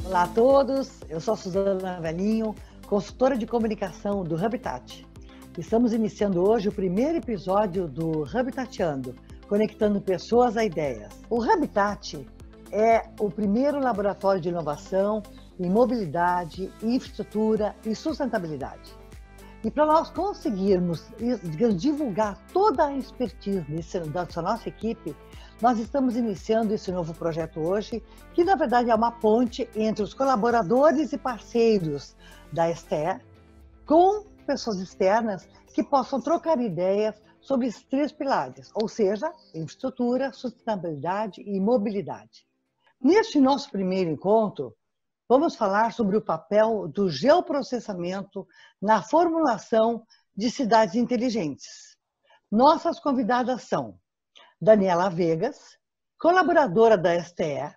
Olá a todos, eu sou a Suzana Velhinho, consultora de comunicação do Habitat. Estamos iniciando hoje o primeiro episódio do Habitatiando, conectando pessoas a ideias. O Habitat é o primeiro laboratório de inovação em mobilidade, infraestrutura e sustentabilidade. E para nós conseguirmos divulgar toda a expertise da nossa equipe, nós estamos iniciando esse novo projeto hoje, que na verdade é uma ponte entre os colaboradores e parceiros da STE com pessoas externas que possam trocar ideias sobre esses três pilares, ou seja, infraestrutura, sustentabilidade e mobilidade. Neste nosso primeiro encontro, vamos falar sobre o papel do geoprocessamento na formulação de cidades inteligentes. Nossas convidadas são Daniela Vegas, colaboradora da STE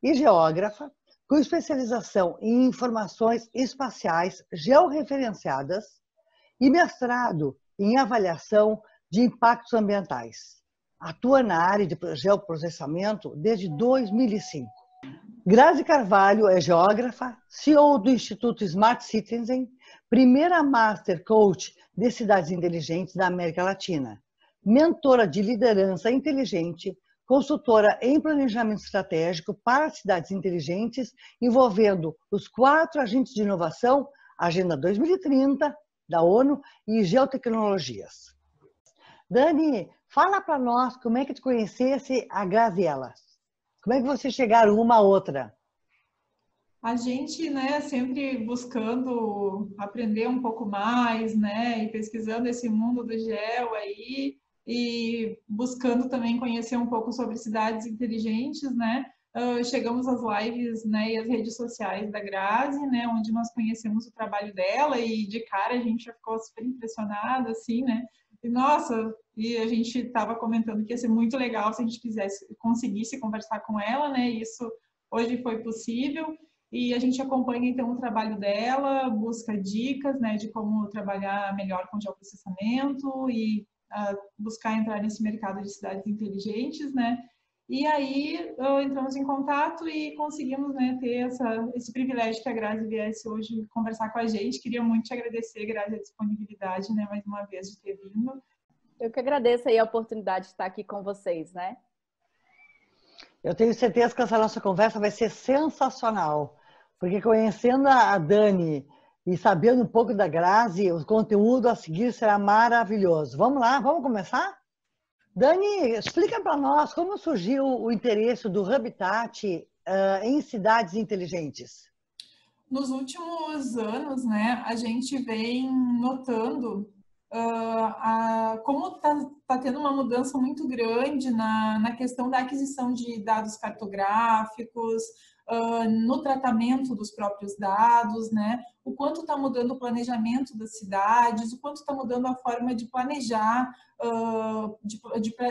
e geógrafa, com especialização em informações espaciais georreferenciadas e mestrado em avaliação de impactos ambientais. Atua na área de geoprocessamento desde 2005. Grazi Carvalho é geógrafa, CEO do Instituto Smart Citizen, primeira Master Coach de Cidades Inteligentes da América Latina, mentora de liderança inteligente, consultora em planejamento estratégico para cidades inteligentes, envolvendo os 4 agentes de inovação, Agenda 2030 da ONU e geotecnologias. Dani, fala para nós como é que tu conhecesse a Graziella. Como é que vocês chegaram uma à outra? A gente, né, sempre buscando aprender um pouco mais, né, e pesquisando esse mundo do geo aí, e buscando também conhecer um pouco sobre cidades inteligentes, né, chegamos às lives, né, e às redes sociais da Grazi, né, onde nós conhecemos o trabalho dela e de cara a gente já ficou super impressionada, assim, né, e nossa, e a gente estava comentando que ia ser muito legal se a gente conseguisse conversar com ela, né, e isso hoje foi possível. E a gente acompanha, então, o trabalho dela, busca dicas, né, de como trabalhar melhor com geoprocessamento e buscar entrar nesse mercado de cidades inteligentes, né. E aí entramos em contato e conseguimos, né, ter esse privilégio que a Grazi viesse hoje conversar com a gente. Queria muito te agradecer, Grazi, a disponibilidade, né, mais uma vez, de ter vindo. Eu que agradeço aí a oportunidade de estar aqui com vocês, né? Eu tenho certeza que essa nossa conversa vai ser sensacional, porque conhecendo a Dani e sabendo um pouco da Grazi, o conteúdo a seguir será maravilhoso. Vamos lá, vamos começar? Dani, explica para nós como surgiu o interesse do Habitat em cidades inteligentes. Nos últimos anos, né, a gente vem notando como está tendo uma mudança muito grande na questão da aquisição de dados cartográficos, no tratamento dos próprios dados, né? O quanto está mudando o planejamento das cidades, o quanto está mudando a forma de planejar,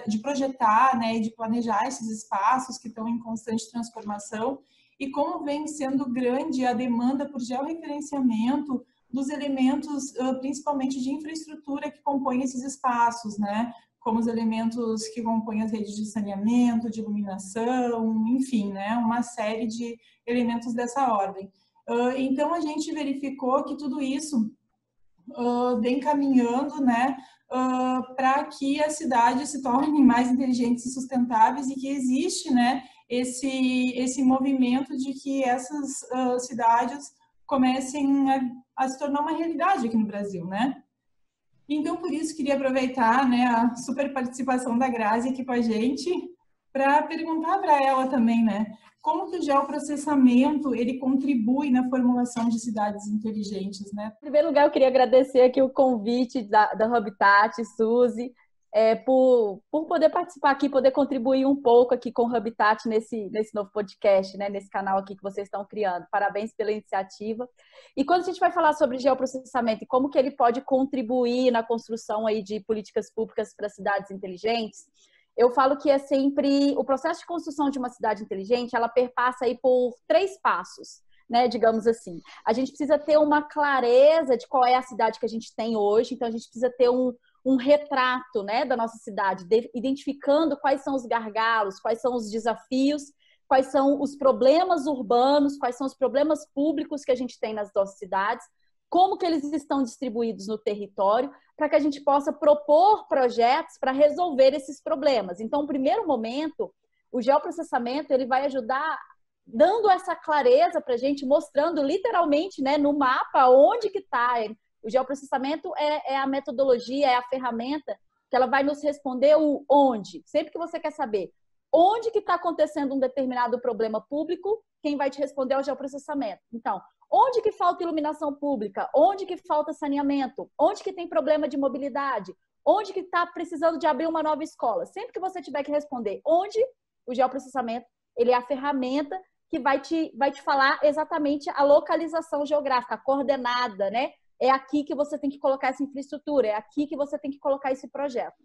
de projetar, né, e de planejar esses espaços que estão em constante transformação, e como vem sendo grande a demanda por georreferenciamento dos elementos, principalmente de infraestrutura que compõem esses espaços, né? Como os elementos que compõem as redes de saneamento, de iluminação, enfim, né? Uma série de elementos dessa ordem. Então, a gente verificou que tudo isso vem caminhando, né? Para que as cidades se tornem mais inteligentes e sustentáveis, e que existe, né? Esse movimento de que essas cidades comecem a se tornar uma realidade aqui no Brasil, né? Então, por isso, queria aproveitar, né, a super participação da Grazi aqui com a gente para perguntar para ela também, né, como que o geoprocessamento, ele contribui na formulação de cidades inteligentes, né? Em primeiro lugar, eu queria agradecer aqui o convite da Habitat, Suzy, por poder participar aqui, poder contribuir um pouco aqui com o Habitat nesse novo podcast, né, nesse canal aqui que vocês estão criando. Parabéns pela iniciativa. E quando a gente vai falar sobre geoprocessamento e como que ele pode contribuir na construção aí de políticas públicas para cidades inteligentes, eu falo que é sempre o processo de construção de uma cidade inteligente, ela perpassa aí por 3 passos, né, digamos assim. A gente precisa ter uma clareza de qual é a cidade que a gente tem hoje, então a gente precisa ter um retrato, né, da nossa cidade, identificando quais são os gargalos, quais são os desafios quais são os problemas urbanos, quais são os problemas públicos que a gente tem nas nossas cidades, como que eles estão distribuídos no território, para que a gente possa propor projetos para resolver esses problemas. Então, no primeiro momento, o geoprocessamento ele vai ajudar dando essa clareza para a gente, mostrando literalmente, né, no mapa onde que está. O geoprocessamento é a metodologia, é a ferramenta que ela vai nos responder o onde. Sempre que você quer saber onde que está acontecendo um determinado problema público, quem vai te responder é o geoprocessamento. Então, onde que falta iluminação pública? Onde que falta saneamento? Onde que tem problema de mobilidade? Onde que está precisando de abrir uma nova escola? Sempre que você tiver que responder onde, o geoprocessamento ele é a ferramenta que vai te falar exatamente a localização geográfica, a coordenada, né? É aqui que você tem que colocar essa infraestrutura, é aqui que você tem que colocar esse projeto.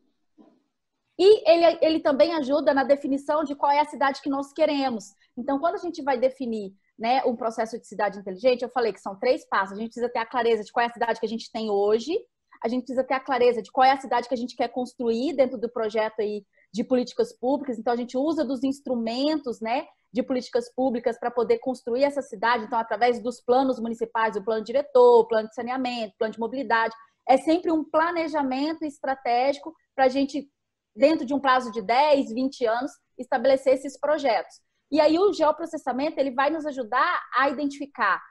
E ele também ajuda na definição de qual é a cidade que nós queremos. Então, quando a gente vai definir, né, um processo de cidade inteligente, eu falei que são 3 passos. A gente precisa ter a clareza de qual é a cidade que a gente tem hoje, a gente precisa ter a clareza de qual é a cidade que a gente quer construir dentro do projeto aí de políticas públicas. Então, a gente usa dos instrumentos, né, de políticas públicas para poder construir essa cidade. Então, através dos planos municipais, o plano diretor, o plano de saneamento, o plano de mobilidade. É sempre um planejamento estratégico para a gente, dentro de um prazo de 10, 20 anos, estabelecer esses projetos. E aí o geoprocessamento ele vai nos ajudar a identificar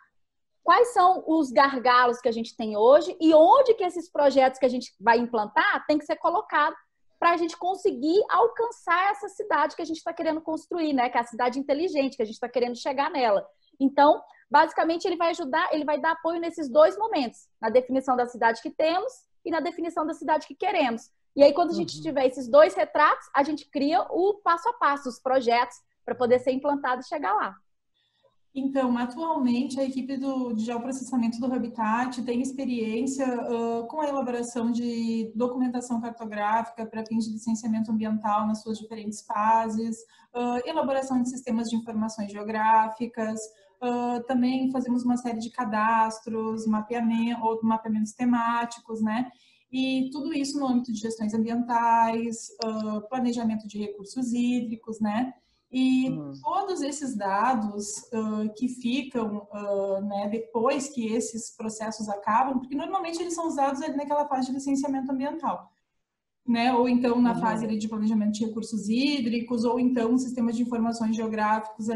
quais são os gargalos que a gente tem hoje e onde que esses projetos que a gente vai implantar tem que ser colocado para a gente conseguir alcançar essa cidade que a gente está querendo construir, né? Que é a cidade inteligente, que a gente está querendo chegar nela. Então, basicamente, ele vai ajudar, ele vai dar apoio nesses 2 momentos, na definição da cidade que temos e na definição da cidade que queremos. E aí, quando a gente tiver esses 2 retratos, a gente cria o passo a passo, os projetos, para poder ser implantado e chegar lá. Então, atualmente, a equipe de geoprocessamento do Habitat tem experiência com a elaboração de documentação cartográfica para fins de licenciamento ambiental nas suas diferentes fases, elaboração de sistemas de informações geográficas, também fazemos uma série de cadastros, mapeamentos temáticos, né? E tudo isso no âmbito de gestões ambientais, planejamento de recursos hídricos, né? E todos esses dados que ficam né, depois que esses processos acabam, porque normalmente eles são usados ali naquela fase de licenciamento ambiental, né? Ou então na fase ali de planejamento de recursos hídricos, ou então um sistema de informações geográficas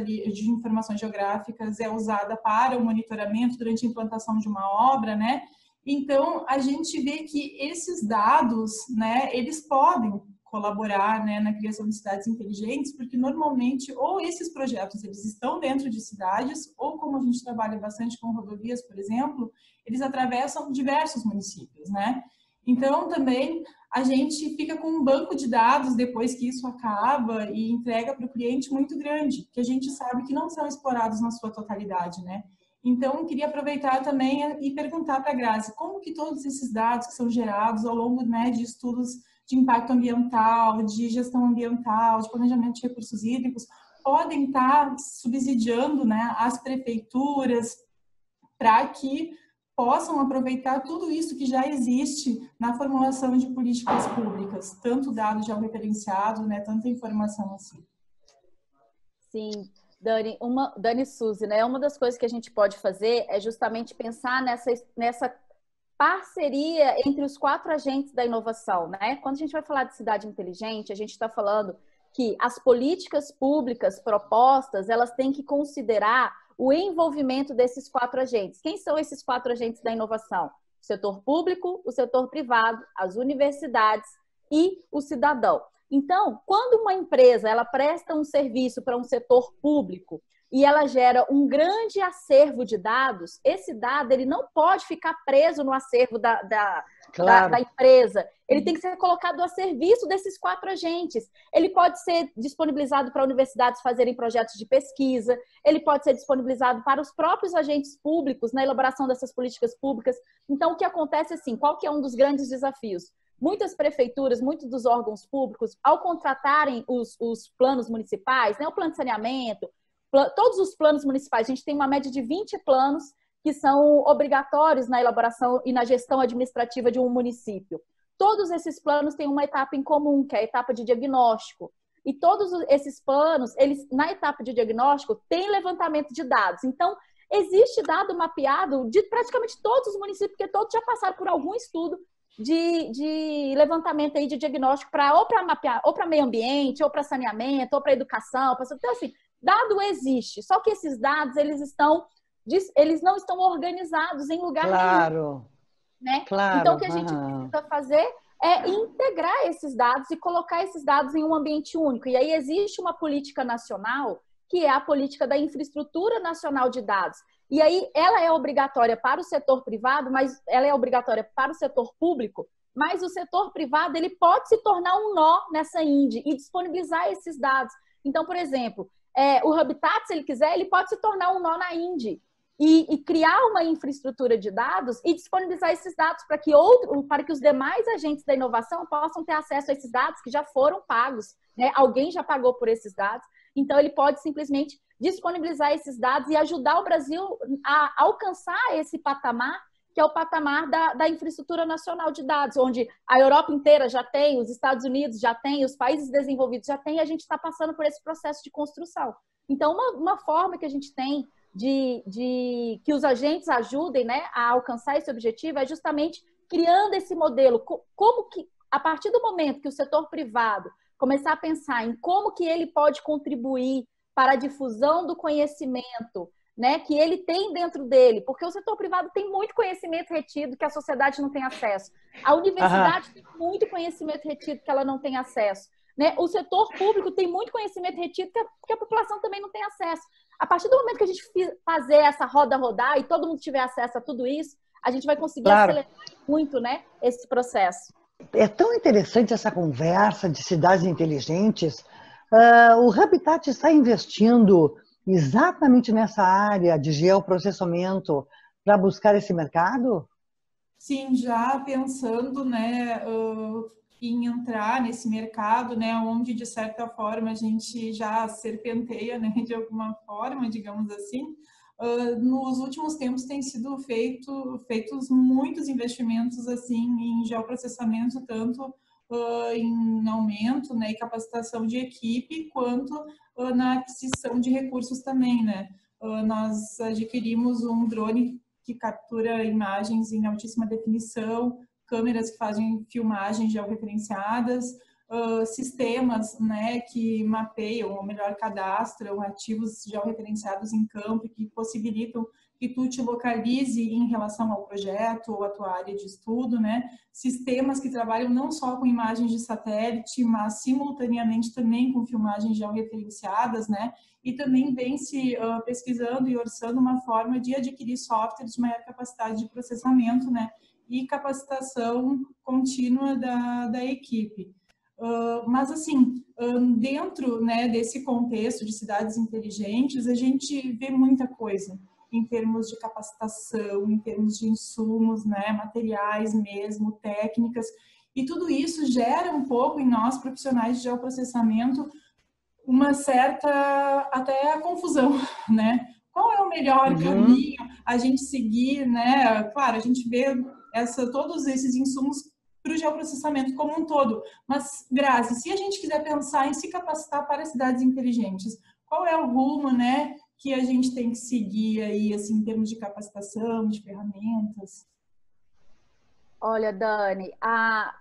é usada para o monitoramento durante a implantação de uma obra, né? Então a gente vê que esses dados, né, eles podem colaborar, né, na criação de cidades inteligentes, porque normalmente ou esses projetos eles estão dentro de cidades, ou como a gente trabalha bastante com rodovias, por exemplo, eles atravessam diversos municípios, né? Então também a gente fica com um banco de dados depois que isso acaba e entrega para o cliente muito grande, que a gente sabe que não são explorados na sua totalidade, né? Então, eu queria aproveitar também e perguntar para a Grazi, como que todos esses dados que são gerados ao longo, né, de estudos de impacto ambiental, de gestão ambiental, de planejamento de recursos hídricos, podem estar subsidiando, né, as prefeituras para que possam aproveitar tudo isso que já existe na formulação de políticas públicas, tanto dados já referenciados, né, tanta informação assim. Sim, Dani e Suzy, né? Uma das coisas que a gente pode fazer é justamente pensar nessa parceria entre os 4 agentes da inovação, né? Quando a gente vai falar de cidade inteligente, a gente está falando que as políticas públicas propostas, elas têm que considerar o envolvimento desses 4 agentes. Quem são esses 4 agentes da inovação? O setor público, o setor privado, as universidades e o cidadão. Então, quando uma empresa ela presta um serviço para um setor público e ela gera um grande acervo de dados, esse dado ele não pode ficar preso no acervo da empresa. Ele tem que ser colocado a serviço desses 4 agentes. Ele pode ser disponibilizado para universidades fazerem projetos de pesquisa, ele pode ser disponibilizado para os próprios agentes públicos na elaboração dessas políticas públicas. Então, o que acontece assim, qual que é um dos grandes desafios? Muitas prefeituras, muitos dos órgãos públicos, ao contratarem os planos municipais, né, o plano de saneamento, todos os planos municipais, a gente tem uma média de 20 planos que são obrigatórios na elaboração e na gestão administrativa de um município. Todos esses planos têm uma etapa em comum, que é a etapa de diagnóstico. e todos esses planos, eles na etapa de diagnóstico, tem levantamento de dados. Então, existe dado mapeado de praticamente todos os municípios, porque todos já passaram por algum estudo de levantamento aí de diagnóstico ou para mapear, ou para meio ambiente, ou para saneamento, ou para educação. Então, assim, dado existe, só que esses dados, eles não estão organizados em lugar nenhum. Né? Claro. Então, o que a gente precisa fazer é integrar esses dados e colocar esses dados em um ambiente único. E aí existe uma política nacional, que é a política da infraestrutura nacional de dados. E aí ela é obrigatória para o setor privado, mas ela é obrigatória para o setor público, mas o setor privado ele pode se tornar um nó nessa INDE e disponibilizar esses dados. Então, por exemplo, o Habitat, se ele quiser, ele pode se tornar um nó na INDE e criar uma infraestrutura de dados e disponibilizar esses dados para que os demais agentes da inovação possam ter acesso a esses dados que já foram pagos, né? Alguém já pagou por esses dados, então ele pode simplesmente disponibilizar esses dados e ajudar o Brasil a alcançar esse patamar, que é o patamar da infraestrutura nacional de dados, onde a Europa inteira já tem, os Estados Unidos já tem, os países desenvolvidos já tem, e a gente está passando por esse processo de construção. Então, uma forma que a gente tem de que os agentes ajudem, né, a alcançar esse objetivo é justamente criando esse modelo. Como que, a partir do momento que o setor privado começar a pensar em como que ele pode contribuir para a difusão do conhecimento, né, que ele tem dentro dele, porque o setor privado tem muito conhecimento retido que a sociedade não tem acesso. A universidade tem muito conhecimento retido que ela não tem acesso. Né? O setor público tem muito conhecimento retido que a população também não tem acesso. A partir do momento que a gente fazer essa roda rodar e todo mundo tiver acesso a tudo isso, a gente vai conseguir acelerar muito, né, esse processo. É tão interessante essa conversa de cidades inteligentes. O Habitat está investindo exatamente nessa área de geoprocessamento para buscar esse mercado? Sim, já pensando, né, em entrar nesse mercado, né, onde de certa forma a gente já serpenteia, né, de alguma forma, digamos assim. Nos últimos tempos tem sido feitos muitos investimentos assim em geoprocessamento, tanto em aumento, né, e capacitação de equipe, quanto na aquisição de recursos também, né. Nós adquirimos um drone que captura imagens em altíssima definição, câmeras que fazem filmagens georreferenciadas, sistemas, né, que mapeiam, ou melhor, cadastram ativos georreferenciados em campo e que possibilitam que tu te localize em relação ao projeto ou à tua área de estudo, né? Sistemas que trabalham não só com imagens de satélite, mas simultaneamente também com filmagens georreferenciadas, né? E também vem se pesquisando e orçando uma forma de adquirir softwares de maior capacidade de processamento, né? E capacitação contínua da equipe. Mas, assim, dentro, né, desse contexto de cidades inteligentes, a gente vê muita coisa em termos de capacitação, em termos de insumos, né, materiais mesmo, técnicas, e tudo isso gera um pouco em nós, profissionais de geoprocessamento, uma certa até confusão, né? Qual é o melhor caminho a gente seguir, né? Claro, a gente vê todos esses insumos para o geoprocessamento como um todo, mas, Grazi, se a gente quiser pensar em se capacitar para cidades inteligentes, qual é o rumo, né, que a gente tem que seguir aí, assim, em termos de capacitação, de ferramentas? Olha, Dani,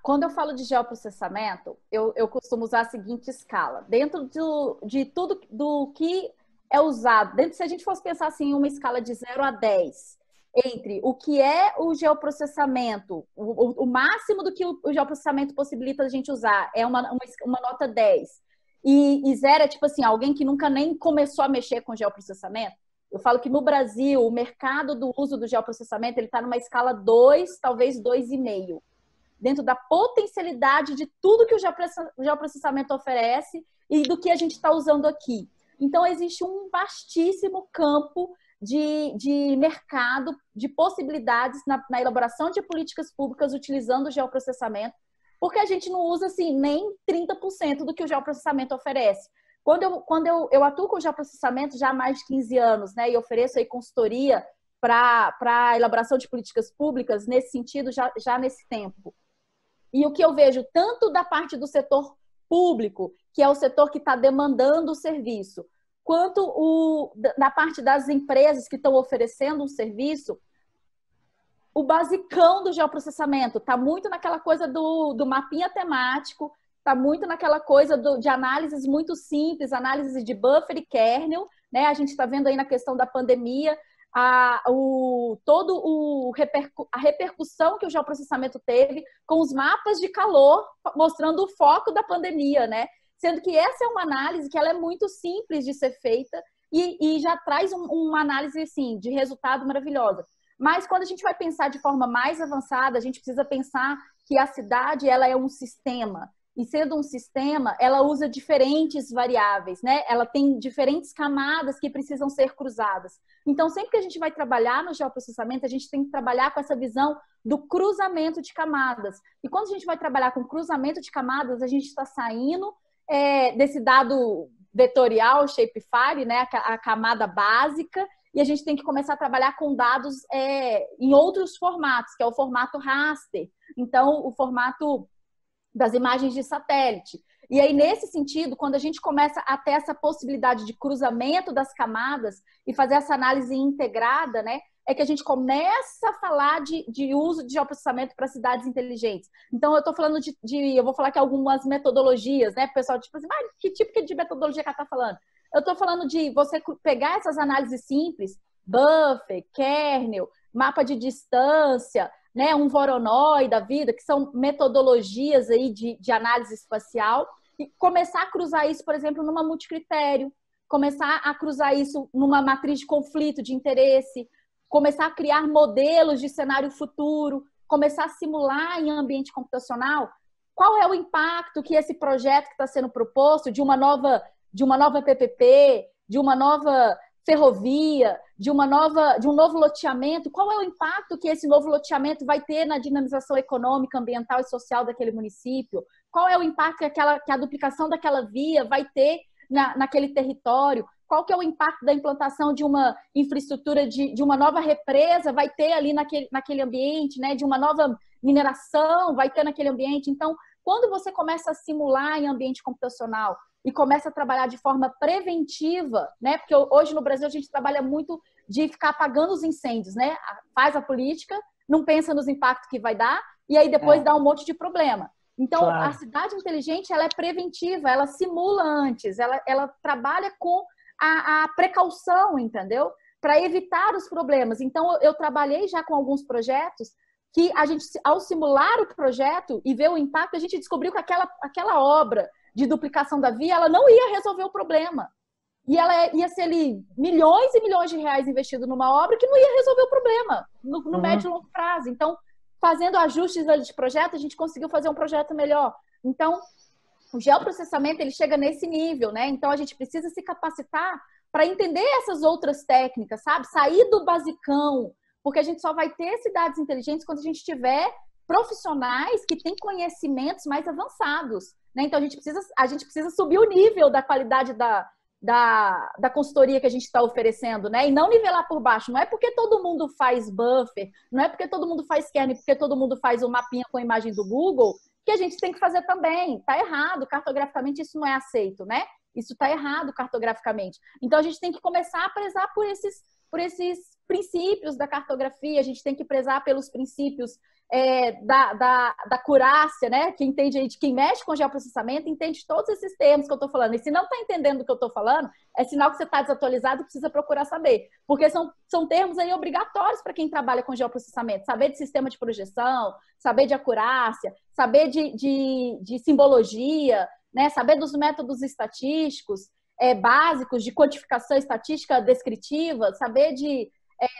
quando eu falo de geoprocessamento, eu costumo usar a seguinte escala. Dentro de tudo do que é usado, se a gente fosse pensar assim, em uma escala de 0 a 10, entre o que é o geoprocessamento, o máximo do que o geoprocessamento possibilita a gente usar é uma nota 10. E 0 é tipo assim, alguém que nunca nem começou a mexer com geoprocessamento. Eu falo que no Brasil, o mercado do uso do geoprocessamento está numa escala 2, talvez 2,5. Dentro da potencialidade de tudo que o geoprocessamento oferece e do que a gente está usando aqui. Então, existe um vastíssimo campo de mercado, de possibilidades na elaboração de políticas públicas utilizando o geoprocessamento, porque a gente não usa assim, nem 30% do que o geoprocessamento oferece. Quando eu atuo com geoprocessamento já há mais de 15 anos, né, e ofereço aí consultoria para a elaboração de políticas públicas nesse sentido, já nesse tempo. E o que eu vejo tanto da parte do setor público, que é o setor que está demandando o serviço, quanto na parte das empresas que estão oferecendo um serviço, o basicão do geoprocessamento está muito naquela coisa do mapinha temático, está muito naquela coisa de análises muito simples, análise de buffer e kernel, né? A gente está vendo aí na questão da pandemia a repercussão que o geoprocessamento teve com os mapas de calor, mostrando o foco da pandemia, né? Sendo que essa é uma análise que ela é muito simples de ser feita e já traz uma análise assim, de resultado maravilhosa. Mas quando a gente vai pensar de forma mais avançada, a gente precisa pensar que a cidade ela é um sistema. E sendo um sistema, ela usa diferentes variáveis, né? Ela tem diferentes camadas que precisam ser cruzadas. Então, sempre que a gente vai trabalhar no geoprocessamento, a gente tem que trabalhar com essa visão do cruzamento de camadas. E quando a gente vai trabalhar com cruzamento de camadas, a gente está saindo desse dado vetorial, shapefile, né? A camada básica, e a gente tem que começar a trabalhar com dados em outros formatos, que é o formato raster. Então, o formato das imagens de satélite. E aí, nesse sentido, quando a gente começa a ter essa possibilidade de cruzamento das camadas e fazer essa análise integrada, né, é que a gente começa a falar de uso de geoprocessamento para cidades inteligentes. Então, eu estou falando eu vou falar aqui algumas metodologias, né, pessoal, tipo assim, mas que tipo de metodologia que ela está falando? Eu estou falando de você pegar essas análises simples, buffer, kernel, mapa de distância, né, um Voronoi da vida, que são metodologias aí de análise espacial, e começar a cruzar isso, por exemplo, numa multicritério, começar a cruzar isso numa matriz de conflito de interesse, começar a criar modelos de cenário futuro, começar a simular em ambiente computacional qual é o impacto que esse projeto que está sendo proposto de uma nova PPP, de uma nova ferrovia, de um novo loteamento, qual é o impacto que esse novo loteamento vai ter na dinamização econômica, ambiental e social daquele município? Qual é o impacto que a duplicação daquela via vai ter naquele território? Qual que é o impacto da implantação de uma infraestrutura de uma nova represa vai ter ali naquele ambiente, né? De uma nova mineração vai ter naquele ambiente? Então, quando você começa a simular em ambiente computacional e começa a trabalhar de forma preventiva, né? Porque hoje no Brasil a gente trabalha muito de ficar apagando os incêndios, né? Faz a política, não pensa nos impactos que vai dar e aí depois dá um monte de problema. Então, claro, a cidade inteligente, ela é preventiva, ela simula antes, ela trabalha com a precaução, entendeu? Para evitar os problemas. Então, eu trabalhei já com alguns projetos que a gente, ao simular o projeto e ver o impacto, a gente descobriu que aquela obra de duplicação da via, ela não ia resolver o problema. E ela ia ser ali milhões e milhões de reais investidos numa obra que não ia resolver o problema no médio e longo prazo. Então, fazendo ajustes ali de projeto, a gente conseguiu fazer um projeto melhor. Então, o geoprocessamento, ele chega nesse nível, né? Então, a gente precisa se capacitar para entender essas outras técnicas, sabe? Sair do basicão, porque a gente só vai ter cidades inteligentes quando a gente tiver profissionais que têm conhecimentos mais avançados, né? Então, a gente precisa subir o nível da qualidade da consultoria que a gente está oferecendo, né? E não nivelar por baixo. Não é porque todo mundo faz buffer, não é porque todo mundo faz kernel, porque todo mundo faz o mapinha com a imagem do Google, que a gente tem que fazer também. Está errado. Cartograficamente, isso não é aceito, né? Isso está errado cartograficamente. Então, a gente tem que começar a prezar por esses princípios da cartografia, a gente tem que prezar pelos princípios da acurácia, né? Quem mexe com geoprocessamento entende todos esses termos que eu estou falando. E se não está entendendo o que eu estou falando, é sinal que você está desatualizado e precisa procurar saber. Porque são termos aí obrigatórios para quem trabalha com geoprocessamento. Saber de sistema de projeção, saber de acurácia, saber de simbologia, né? Saber dos métodos estatísticos básicos, de quantificação estatística descritiva, saber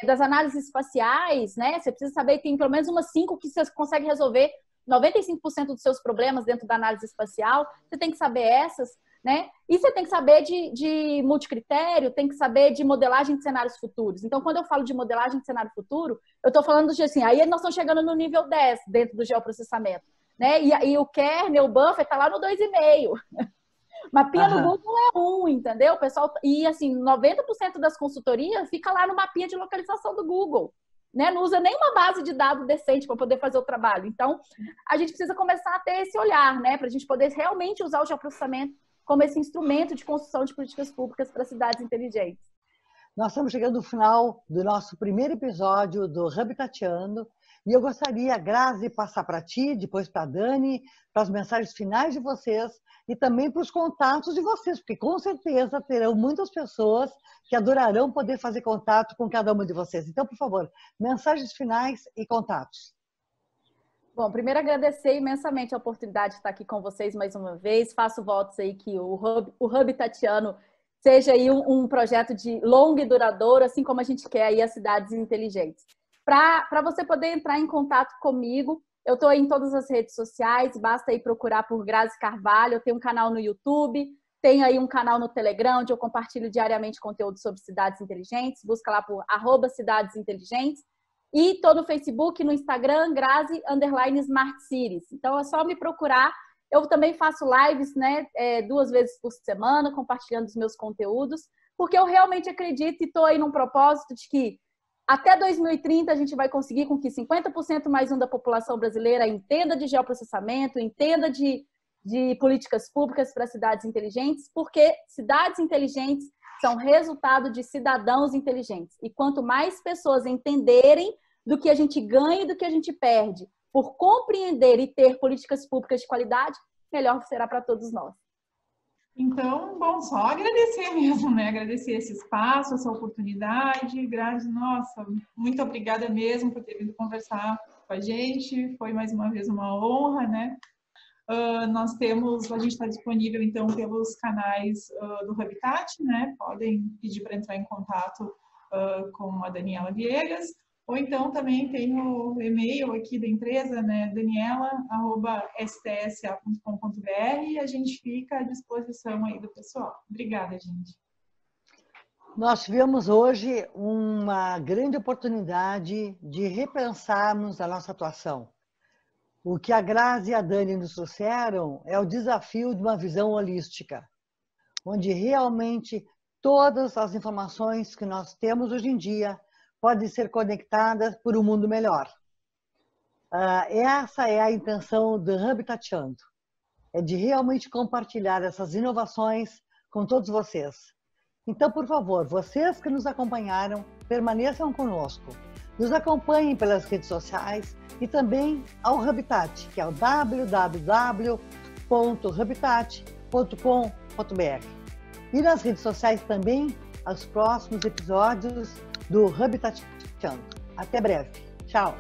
das análises espaciais, né? Você precisa saber, tem pelo menos umas 5 que você consegue resolver 95% dos seus problemas dentro da análise espacial. Você tem que saber essas, né? E você tem que saber de multicritério, tem que saber de modelagem de cenários futuros. Então, quando eu falo de modelagem de cenário futuro, eu estou falando de assim, aí nós estamos chegando no nível 10 dentro do geoprocessamento, né? E o kernel, o buffer está lá no 2,5. Mapinha no Google é 1, entendeu? Pessoal, e assim, 90% das consultorias fica lá no mapinha de localização do Google, né? Não usa nenhuma base de dados decente para poder fazer o trabalho. Então, a gente precisa começar a ter esse olhar, né? Para a gente poder realmente usar o geoprocessamento como esse instrumento de construção de políticas públicas para cidades inteligentes. Nós estamos chegando ao final do nosso primeiro episódio do Habitatiano e eu gostaria, Grazi, passar para ti, depois para a Dani, para as mensagens finais de vocês e também para os contatos de vocês, porque com certeza terão muitas pessoas que adorarão poder fazer contato com cada uma de vocês. Então, por favor, mensagens finais e contatos. Bom, primeiro agradecer imensamente a oportunidade de estar aqui com vocês mais uma vez. Faço votos aí que o Habitatiano seja aí um projeto de longo e duradouro, assim como a gente quer aí as cidades inteligentes. Para você poder entrar em contato comigo, eu estou em todas as redes sociais, basta aí procurar por Grazi Carvalho, eu tenho um canal no YouTube, tenho aí um canal no Telegram, onde eu compartilho diariamente conteúdo sobre cidades inteligentes, busca lá por @cidadesinteligentes, e estou no Facebook, no Instagram, Grazi_SmartCities. Então é só me procurar. Eu também faço lives, né, 2 vezes por semana, compartilhando os meus conteúdos, porque eu realmente acredito e estou aí num propósito de que até 2030 a gente vai conseguir com que 50% mais da população brasileira entenda de geoprocessamento, entenda de políticas públicas para cidades inteligentes, porque cidades inteligentes são resultado de cidadãos inteligentes. E quanto mais pessoas entenderem do que a gente ganha e do que a gente perde, por compreender e ter políticas públicas de qualidade, melhor será para todos nós. Então, bom, só agradecer mesmo, né? Agradecer esse espaço, essa oportunidade. Grazi, nossa, muito obrigada mesmo por ter vindo conversar com a gente. Foi mais uma vez uma honra, né? A gente está disponível, então, pelos canais do Habitat, né? Podem pedir para entrar em contato com a Daniela Viegas. Ou então também tem o e-mail aqui da empresa, né, daniela@stsa.com.br, e a gente fica à disposição aí do pessoal. Obrigada, gente. Nós tivemos hoje uma grande oportunidade de repensarmos a nossa atuação. O que a Grazi e a Dani nos trouxeram é o desafio de uma visão holística, onde realmente todas as informações que nós temos hoje em dia podem ser conectadas por um mundo melhor. Essa é a intenção do Habitatiano, é de realmente compartilhar essas inovações com todos vocês. Então, por favor, vocês que nos acompanharam, permaneçam conosco. Nos acompanhem pelas redes sociais e também ao Habitat, que é o www.habitat.com.br. E nas redes sociais também, os próximos episódios do Habitatiano. Até breve. Tchau.